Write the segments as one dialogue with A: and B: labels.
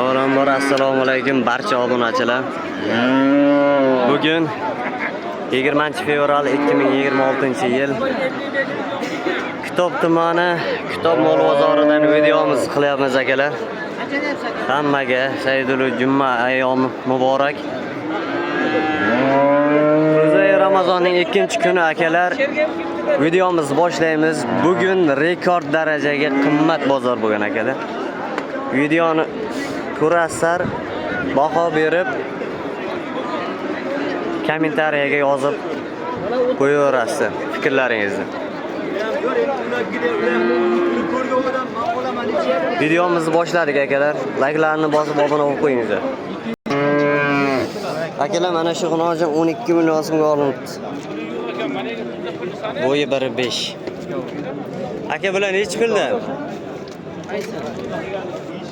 A: Avvalambor assalomu alaykum barcha obunachilar. Bugun 20-fevral 2026-yil Kitob tumani Kitob mol bozoridan videomiz qilyapmiz akalar. Hammaga Saidul Juma ayyomi muborak. Ro'za Ramazonning 2-kuni akalar. Videomiz boshlaymiz. Bugun rekord darajaga qimmat bozor bo'lgan akalar. Videoni ko'rasizlar, baho berib kommentariyaga yozib qo'yaverasiz fikrlaringizni. Videomizni boshladik akalar. Like'larni bosib obuna bo'lib qo'yinglar. Akalar, mana shu xunojim 12 million so'mga olindi. Bo'yi 1.5. Aka bilan nechi puldan?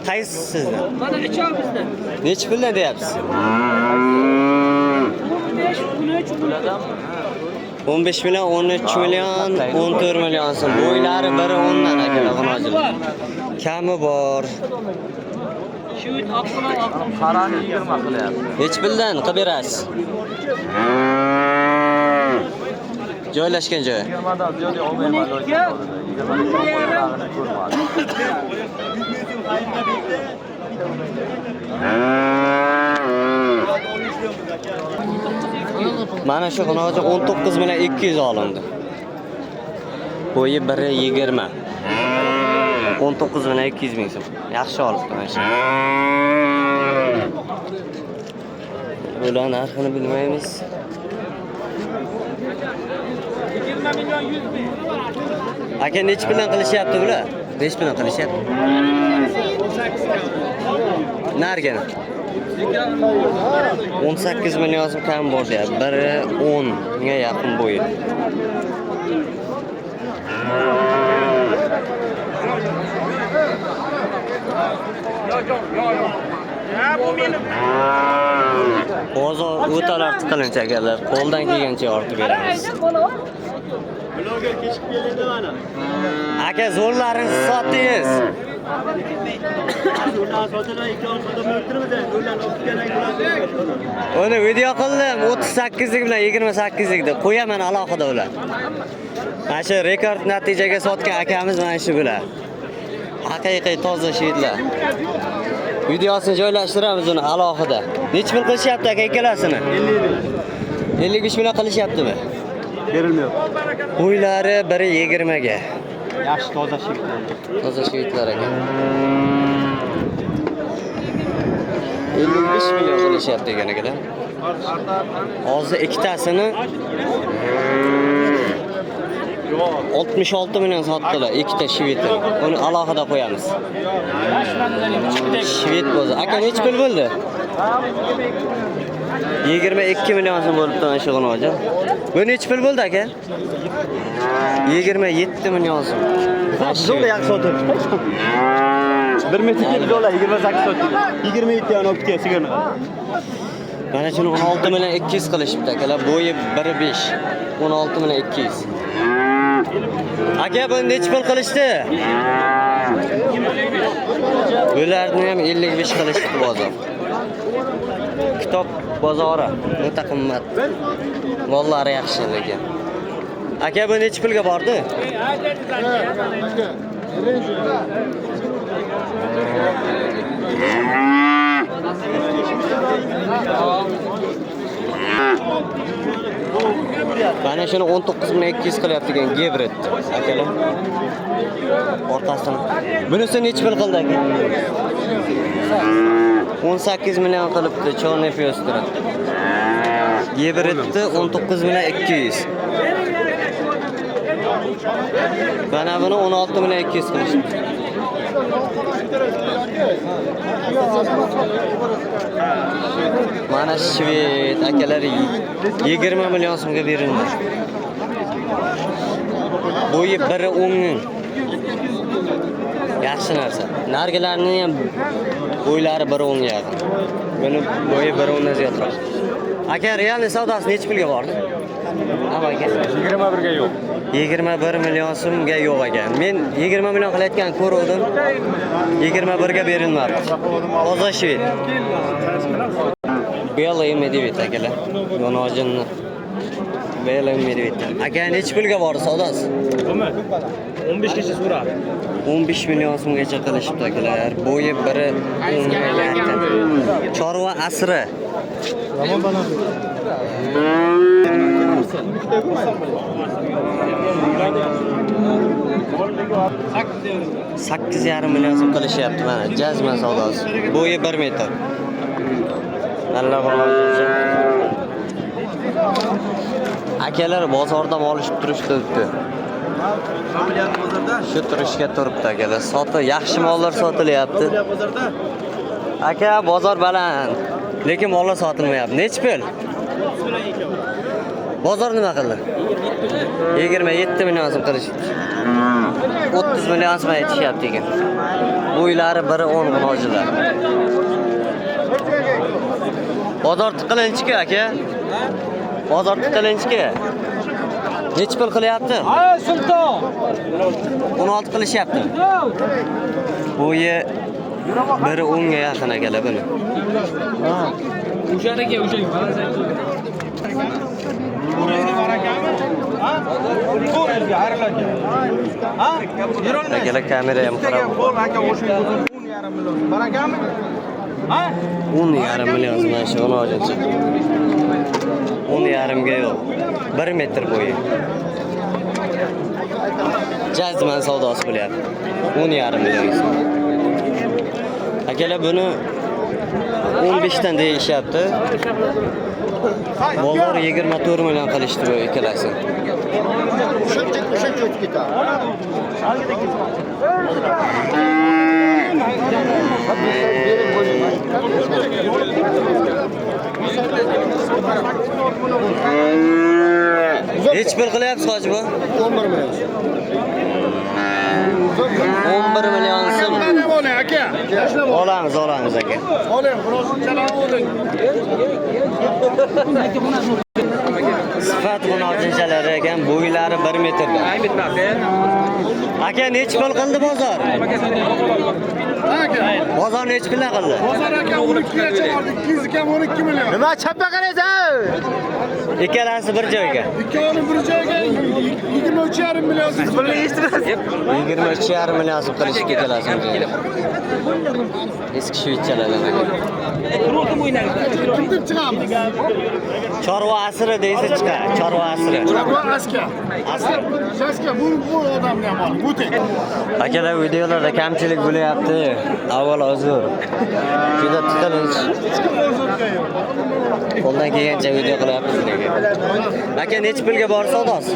A: Qaysi sizdan?
B: Mana ichimizda.
A: Nechi puldan deyapsiz? 15 million, 13 million, 14 million so'm. Bo'ylari 1.10 dan akalar xunojilar. Kami bor.
B: Shu oqma.
C: Qarani 20 qilyapti.
A: Nechi puldan qilib berasiz? Joylashgan joyi.
C: 20 dan ziyod olmayman. 20 ko'rmadim.
A: Mana shu xunoji 19 million 200 olindi. Bo'yi 1.20. 19 million 200 ming so'm. Yaxshi olibdi mana shu. Bular narxini bilmaymiz.
B: 20 million 100 ming.
A: Aka nechi bilan qilishyapti bular? Nechi bilan qilishyapti? 18. Nargani? 18 million so'm kam bor deyapti. 1.10 ga yaqin bo'yi. Bozor o'talar tiqilincha akalar. Qo'ldan kelgancha yoritib beramiz. Aka, zo'rlaringizni sotdingiz. Uni video qildim 38 lik bilan 28 lik deb qo'yaman alohida ular. Mana shu rekord natijaga sotgan akamiz mana shu bular. Haqiqiy toza shitlar. Videosini joylashtiramiz uni alohida. Necha pul qilishyapti aka ikkalasini? 55 million qilishyaptimi?
C: Berilmayapti.
A: Bo'ylari 1.20 ga.
C: Yaxshi toza shiklar.
A: Toza shitlar ekan. 55 million qilishyapti ekan akalar. Hozir ikkitasini 66 million sotdilar, ikkita shvetni. Uni alohida qo'yamiz. Shvet bo'ldi. Aka nechi pul bo'ldi? 22 million so'm bo'libdi mana shu xunoji. Bu nechi pul bo'ldi aka? 27 million so'm.
C: Zo'la yaxshi sotibdi. 1 metrga $1 28 sotdi. 27 dan olib kelgan.
A: Mana shuni 16 million 200 qilishibdi akalar. Bo'yi 1.5. 16 million 200. Aka, bu nechi pul qilishdi? Bularni ham 55 qilishdi bozor. Kitob bozori o'ta qimmat. Mollari yaxshi lekin. Aka, bu nechi pulga bordi? Mana shuni 19 million 200 qilyapti ekan Gebret akalar. Orqasini. Bunisi nechi pul qildi aka? 18 million qilibdi, Chorniy Fiostra. Gebretni 19 million 200. Mana buni 16 million 200 qilishdi. Mana shvet akalar 20 million so'mga berildi. Bo'yi 1.10. Yaxshi narsa. Nargilarning ham bo'ylari 1.10 ga yaqin. Buni bo'yi 1.10 dan ziyodroq. Aka, realni savdosi nechi pulga bordi? Ama aka.
C: 21 ga yo'q.
A: 21 million so'mga yo'q ekan. Men 20 million qilayotgan ko'ruvdim. 21 ga berilmadi. Toza shved. Belay medved akalar. Yonojinni. Belay medved. Aka necha pulga bor savdosi?
C: 15 gacha so'radi.
A: 15 million so'mgacha qilishibdi akalar. Bo'yi biri 10 chorva asri. Sakkiz yarim million so'm qilishyapti mana jazman savdosi. Bo'yi 1 metr. Allah rozi bo'lsin. Akalar bozorda olishib turishdi. Shu turishga turibdi akalar. Yaxshi mollar sotilyapti. Aka bozor baland, lekin mollar sotilmayapti. Nech pul? Bozor nima qildi? 27 million so'm qilishibdi. 30 million so'm aytishyapti ekan. Bu uylari biri 10 munojilar. Bozor tiqilinchki aka. Bozor tiqilinchki. Nech pul qilyapti?
B: Ha, sulton.
A: 16 qilishyapti. Bo'yi biri 10 ga yaqin akalar buni.
B: O'shaniga o'sha.
A: Akalar kamera ham qarab. 10,5 million mana shu olojinchi. 10,5 ga yo'q. 1 metr bo'yi. Jazman savdosi bo'lyapti. 10,5 million so'm. Akalar buni 15 dan deyishyapti. Bozor 24 million qilishdi bu ikkalasi.
D: O'shancha o'tib ketadi.
A: Hech pul qilyapsiz hoji bu?
D: 11 million.
A: 11 million so'm.
D: Oling aka.
A: Olamiz aka.
D: Oling, biroz chalab oling.
A: Sifat munojinchalar ekan, bo'ylari 1 metrdan. Aka nech pul qildi bozor? Bozor nech pul qildi?
D: Bozor aka 12 gacha bordi. 200 kam 12 million.
C: Nima chappa qaraysan?
A: Ikkalasi bir joyga.
D: Ikkovini bir joyga 23,5 million.
C: Siz pulni eshitdingiz?
A: 23,5 million so'm qilishib ketalasiz. Eski shvitchalardan aka.
D: Kim deb chiqamiz?
A: Chorva asri deysa chiqar. Chorva asri.
D: Chorva aska.
A: Asri.
D: Shaska bu odamni ham ol. Bu tek.
A: Akalar videolarda kamchilik bo'lyapti. Avval uzr. Juda tiqilinch. Qo'ldan kelgancha video qilyapmiz lekin. Aka nech pulga bor savdosi?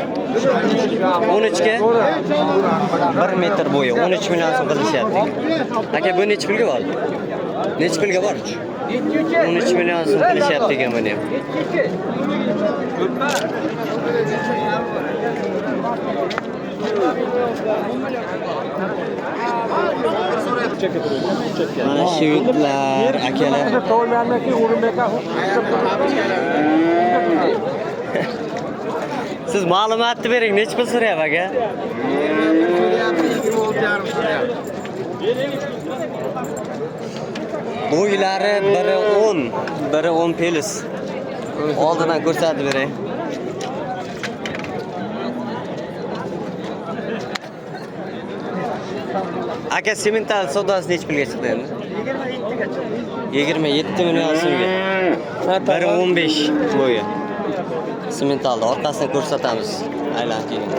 A: 13 ga 1 metr bo'yi 13 million so'm qilishyapti. Aka bu nech pulga bor? Nech pulga bor? 13 million so'm qilishyapti ekan buni ham. Mana shu yigitlar, akalar. Siz ma'lumotni bering, nech pul so'rayapti aka? Bo'ylari biri 10, biri 10 pelis. Oldidan ko'rsatib bering. Aka semental savdosi nech pulga chiqdi endi? 27 million so'mga. Biri 15 bo'yi. Sementalni orqasini ko'rsatamiz. Aylanib keling.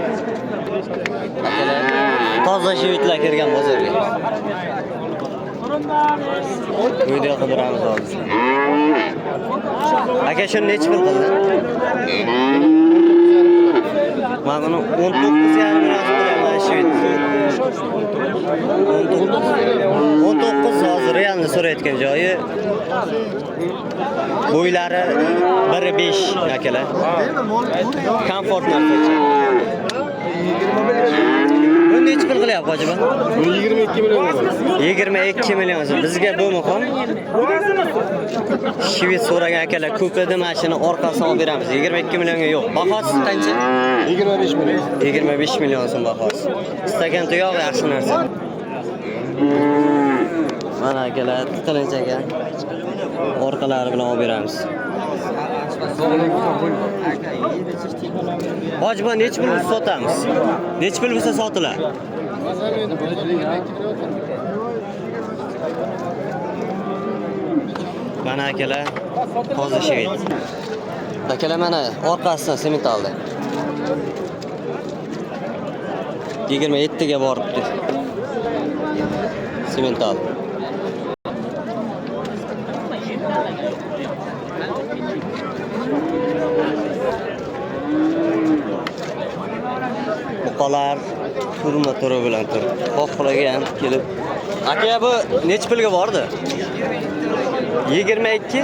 A: Akalar toza shvitlar kirgan bozorga. Video qidiramiz hozir. Aka shuni nech pul qildi? Mana buni 19,5 million so'rayapman shvit. 19 hozir realni so'rayotgan joyi. Bo'ylari 1,5 akalar. Komfort narsacha. Bu necha pul qilyapti hoji bu?
C: Bu 22 milyon.
A: 22 million so'm. Bizga bu muhim. Shved so'ragan akalar ko'p edi, mashina orqasini olib beramiz. 22 millionga yo'q. Bahosi qancha?
C: 25 milyon.
A: 25 million so'm bahosi. Istagan tuyoq yaxshi narsa. Mana akalar tiqilinch ekan. Orqalari bilan olib beramiz. Hoji bu necha pul sotamiz? Necha pul bo'lsa sotiladi? Mana akalar hozir shved. Akalar mana orqasidan sement oldi. 27 ga boribdi. Sement oldi. Buqalar turma-turi bilan tur. Xohlagan kelib. Aka bu necha pulga bordi? 22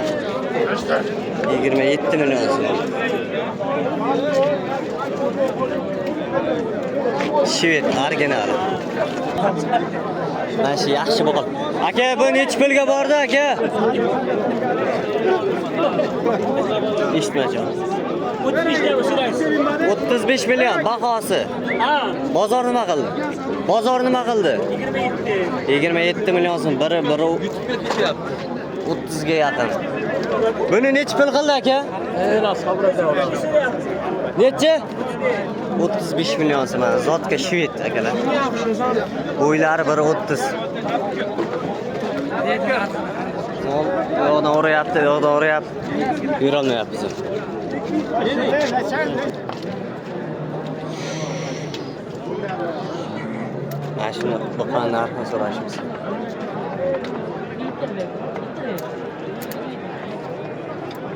A: 27 million so'm. Shved original. Mana shu yaxshi buqal. Aka bu necha pulga bordi aka? Eshitmajon. 35 million bahosi. Bozor nima qildi? Bozor nima qildi? 27 million so'm. Biri 30 ga yaqin. Buni necha pul qildi aka? Necha? 35 million so'm. Zotka shved akalar. Bo'ylari 1.30. Yo'qdan o'rayapti, yo'qdan o'rayapti. Yura olmayapmiz. Mana shuni buqani narxini so'rashimiz.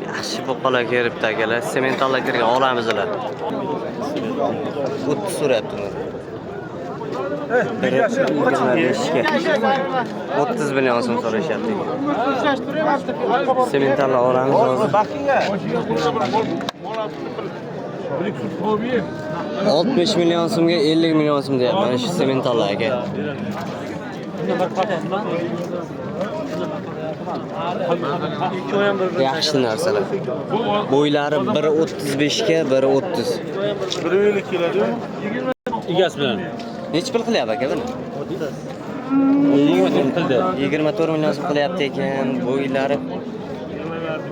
A: Yaxshi buqalar kelibdi akalar. Sementallar kirgan olamiz ular. 30 so'rayapti uni. 30 million so'm so'rashyapti. Sementallar olamiz hozir. 60 million so'mga 50 million so'm deyapti. Mana shu sementallar aka. Yaxshi narsalar. Bo'ylari 1.35 ga 1.30.
C: 1 keladi.
E: Egasi bilan.
A: Necha pul qilyapti aka buni? 24 million so'm qilyapti ekan. Bo'ylari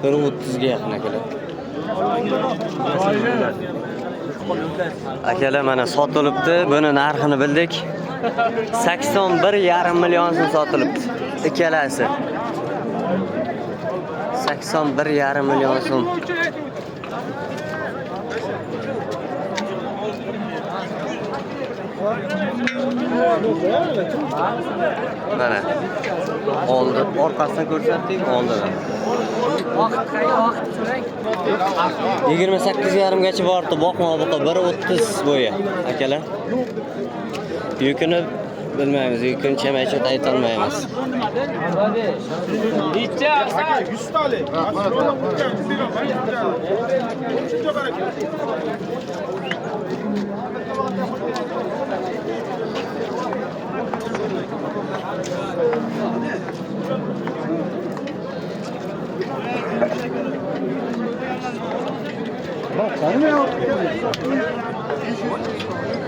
A: 1.30 ga yaqin akalar. Akalar mana sotilibdi. Buni narxini bildik. 81,5 million so'm sotilibdi. Ikkalasi. 81,5 million so'm. Mana oldi, orqasidan ko'rsatdik, oldidan. 28,5 gacha bordi, boqma buqa 1.30 bo'yi, akalar. Yukini bilmaymiz, yukini chamaycha ayta olmaymiz.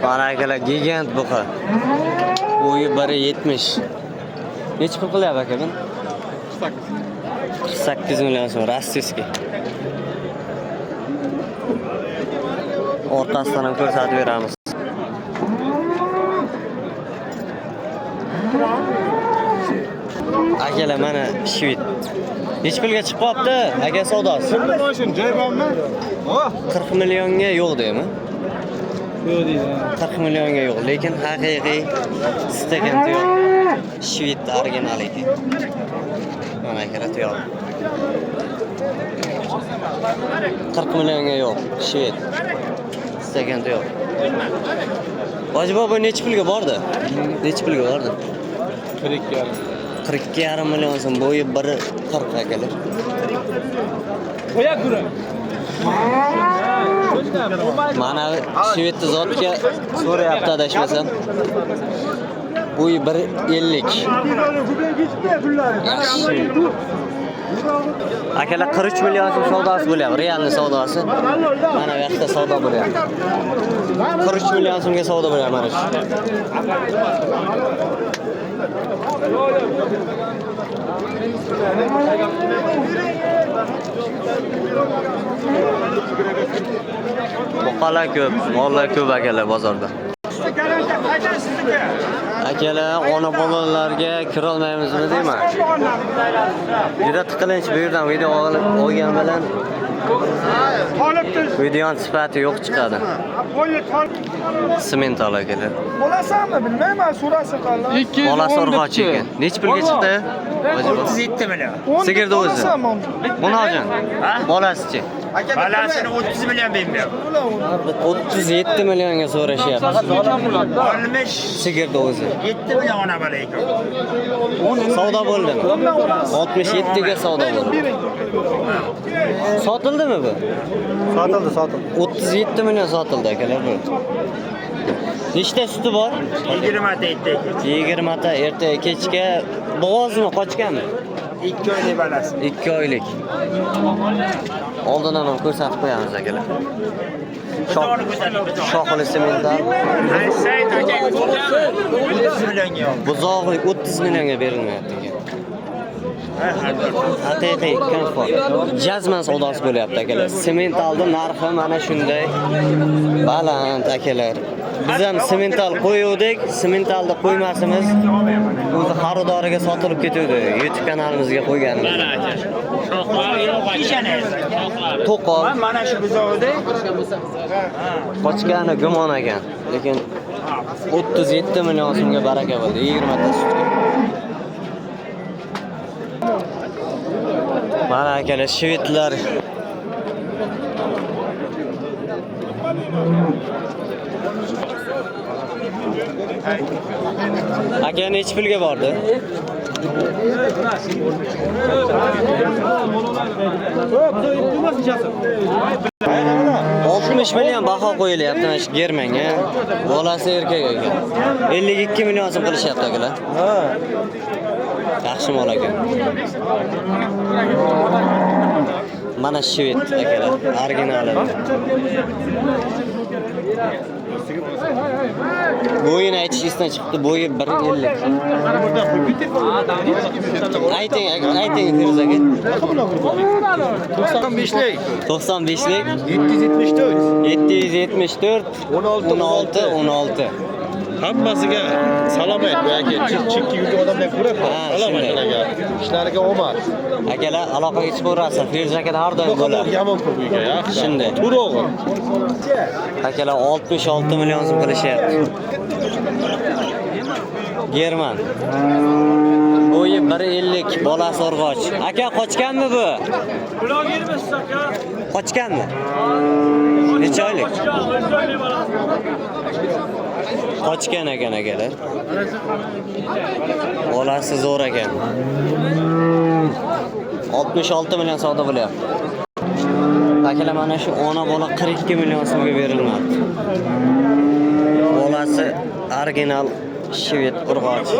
A: Mana akalar gigant buqa. Bo'yi 1.70. Necha pul qilyapti aka buni? 48 million so'm rossiyskiy. Orqasidan ham ko'rsatib beramiz. Akalar mana shved. Necha pulga chiqib qopti? Aka savdosi.
D: Kimda mashina joy bormi?
A: 40 millionga yo'q deymi? Yo'q deydi. 40 millionga yo'q, lekin haqiqiy stakan yo'q. Shved original ekan. Mana akalar yo'q. 40 millionga yo'q, shved. Stakan yo'q. Hoji bobo necha pulga bordi? Necha pulga bordi? 42,5 million so'm, bo'yi 1.40 akalar.
B: Qo'ya ko'ring.
A: Mana Shvetni zotga so'rayapti adashmasam. Bu 1.50. Akalar 43 million so'm savdosi bo'lyapti. Realni savdosi. Mana bu yoqda savdo bo'lyapti. 43 million so'mga savdo bo'lyapti mana shu. Buqalar ko'p, mollar ko'p akalar bozorda. Akalar, ona bolalarga kira olmaymizmi deyman. Juda tiqilinch bu yerdan video olgan bilan videoning sifati yo'q chiqadi. Sement akalar.
D: Bo'lasanmi bilmayman, so'rasa qoldi.
A: Bolasi urg'och ekan. Nech pulga chiqdi?
F: 37 million.
A: Sigirni o'zi. Buni olgan. Bolasichi?
F: Balasini 30 million bermayapti.
A: 37 millionga so'rashyapti.
F: Olmish
A: Sigirni o'zi.
F: 7 million ona bola ekan.
A: Savdo bo'ldimi? 67 ga savdo bo'ldi. Sotildimi bu?
C: Sotildi.
A: 37 million sotildi akalar bu. Nechta suti bor?
F: 20 ta etdi.
A: 20 ta erta kechga bo'g'ozmi qochganmi?
F: 2 oylik balasi.
A: 2 oylik. Oldindan ham ko'rsatib qo'yamiz akalar. Shoxli sementlar.
F: Said aka 30 millionga.
A: Buzog'lik 30 millionga berilmayapti ekan. Haqiqiy konfor. Jazman savdosi bo'lyapti akalar. Sement oldi narxi mana shunday baland akalar. Biz ham semental qo'yuvdik, sementalni qo'ymasimiz o'zi xaridoriga sotilib ketdi. YouTube kanalimizga qo'yganmiz. To'qol.
F: Mana shu buzovda
A: Qochgani gumon ekan, lekin 37 million so'mga baraka bo'ldi 20 ta sutga. Mana akalar shvetlar. Aka nech pulga bordi? $60 million baho qo'yilyapti mana shu Germanga. Bolasi erkak ekan. 52 million so'm qilishyapti akalar. Yaxshi mol ekan. Mana shvet akalar, originali. Bo'yini aytish esdan chiqdi. Bo'yi 1.50. Ayting Firuz aka.
C: 95lik.
A: 95lik
C: 774.
A: 774 16.
C: Hammasiga salom ayt bu aka. Chekki yurgan odamdan ko'ra salom
A: shunday.
C: aka. Ishlariga omad.
A: Akalar aloqaga chiqaverasiz. Firuz akalar har doim bo'ladi.
C: Yomon pul uyga yaxshi.
A: Shunday.
C: To'rog'i.
A: Akalar 66 million so'm qilishyapti. German. Bo'yi 1.50, bolasi urg'och. Aka qochganmi bu?
B: Buloq yermisiz aka?
A: Qochganmi? Necha oylik? Qochgan ekan akalar. Bolasi zo'r ekan. 66 million savdo bo'lyapti. Akalar mana shu ona bola 42 million so'mga berilmoqda. Bolasi original shvet urg'och.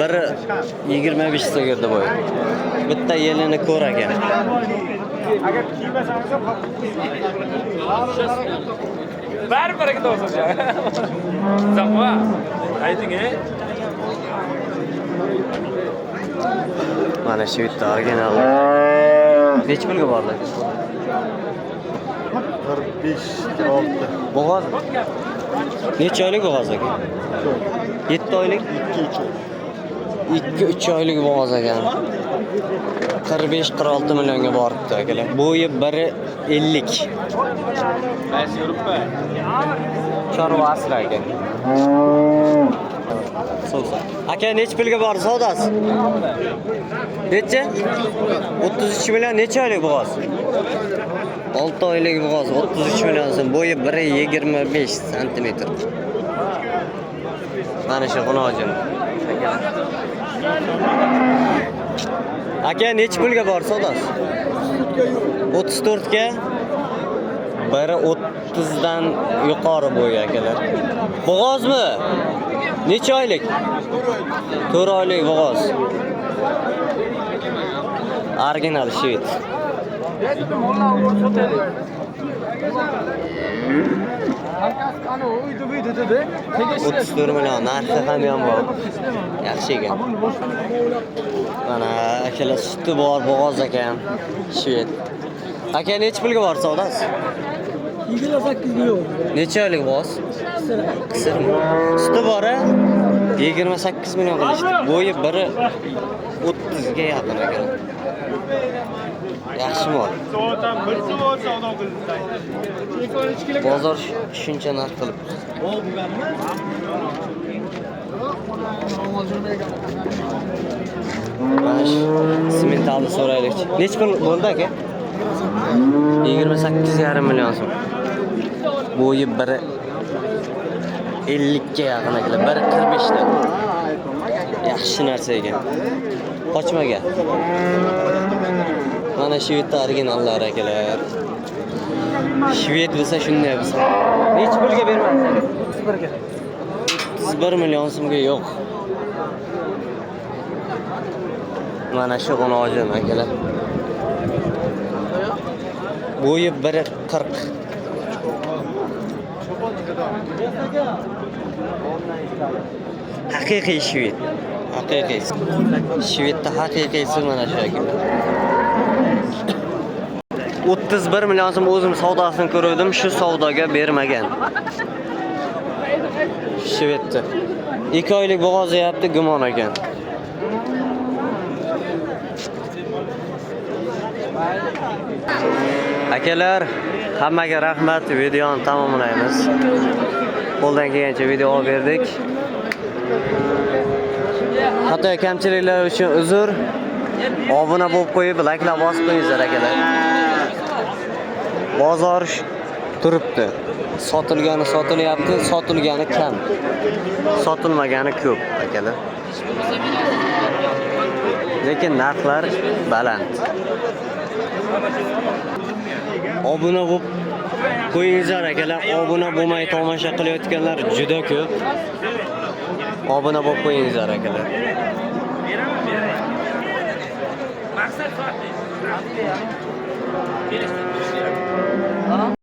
A: Biri 25 sigirdi bo'yi. Bitta yelini ko'r ekan.
B: Bari to'g'ri ya. Zaqva. Ayting-a.
A: Mana shu bitta original. Nech pulga bordi?
C: 45
A: Bo'g'oz. Necha oylik bo'g'oz ekan? 7 oylik? 2-3 oylik bo'g'oz ekan. 45-46 millionga boribdi akalar. Bo'yi 1.50.
C: Qaysi yuribmi?
A: Chorva asli ekan. Aka nech pulga bordi savdosi? Necha? 33 million necha oylik bo'g'oz? 6 oylik bo'g'oz 33 million so'm. Bo'yi 1.25 sm. Mana shu xunojim. Aka nech pulga bor savdosi? 34 ga Biri 30 dan yuqori bo'yi akalar. Bo'g'ozmi? Necha oylik? 4 oylik bo'g'oz. Original shved. 34 million narxi ham bor. Yaxshi ekan. Mana akalar suti bor, bo'g'oz ekan. Shved. Aka necha pulga bor savdosi?
D: 28 yo'q.
A: Necha oylik bo'g'oz? Qisirmi? Suti bor-a? 28 million qilishdi. Bo'yi biri 30 ga yaqin ekan. Yaxshi mol. Bozor shuncha narx qilib. Mana simentalni so'raylik. Necha pul bo'ldi aka? 28,5 million so'm. Bo'yi biri 50 ga yaqin ekan. Biri 45 dan. Yaxshi narsa ekan. Qochmagan. Mana shvedda originallar akalar. Shved bo'lsa shunday bo'lsa. Necha pulga bermaysiz aka? 31 ga. 31 million so'mga yo'q. Mana shu g'unojim akalar. Bo'yi biri 40. Haqiqiy shved. Haqiqiy. Shvedda haqiqiysi mana shu ekan. 31 million so'm o'zim savdosini ko'rdim, shu savdoga bermagan. Shvedda. 2 oylik bo'g'oz yapti, gumon ekan. Akalar, hammaga rahmat. Videoni tamomlaymiz. Qo'ldan kelgancha video olib berdik. Hatto kamchiliklar uchun uzr. Obuna bo'lib qo'yib, like-lar bosib qo'yinglar akalar. Bozor turibdi. Sotilgani sotilyapti, sotilgani kam. Sotilmagani ko'p akalar. Lekin narxlar baland. Obuna bo'lib qo'yinglar akalar. Obuna bo'lmay tomosha qilayotganlar juda ko'p. Obuna bo'lib qo'yinglar akalar.
B: Maqsad farqli.